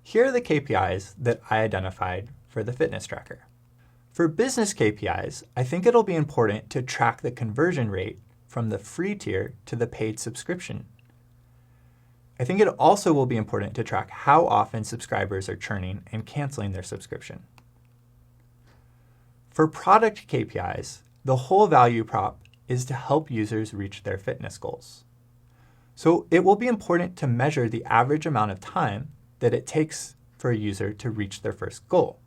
Here are the KPIs that I identified for the fitness tracker. For business KPIs, I think it'll be important to track the conversion rate from the free tier to the paid subscription. I think it also will be important to track how often subscribers are churning and canceling their subscription. For product KPIs, the whole value prop is to help users reach their fitness goals. So it will be important to measure the average amount of time that it takes for a user to reach their first goal.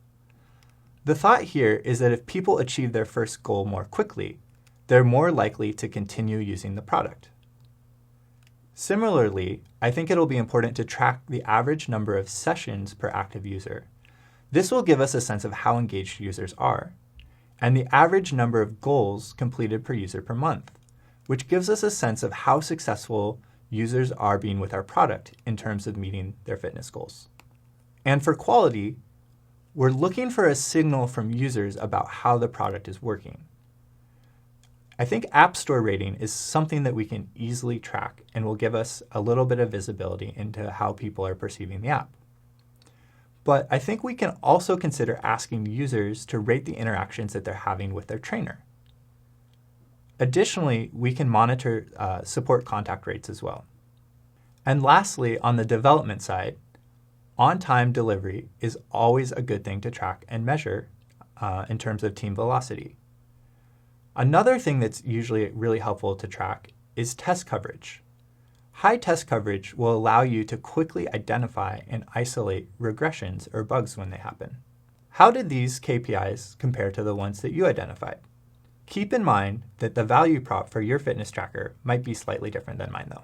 The thought here is that if people achieve their first goal more quickly, they're more likely to continue using the product. Similarly, I think it'll be important to track the average number of sessions per active user. This will give us a sense of how engaged users are, and the average number of goals completed per user per month, which gives us a sense of how successful users are being with our product in terms of meeting their fitness goals. And for quality, we're looking for a signal from users about how the product is working. I think App Store rating is something that we can easily track and will give us a little bit of visibility into how people are perceiving the app. But I think we can also consider asking users to rate the interactions that they're having with their trainer. Additionally, we can monitor support contact rates as well. And lastly, on the development side, on-time delivery is always a good thing to track and measure in terms of team velocity. Another thing that's usually really helpful to track is test coverage. High test coverage will allow you to quickly identify and isolate regressions or bugs when they happen. How did these KPIs compare to the ones that you identified? Keep in mind that the value prop for your fitness tracker might be slightly different than mine though.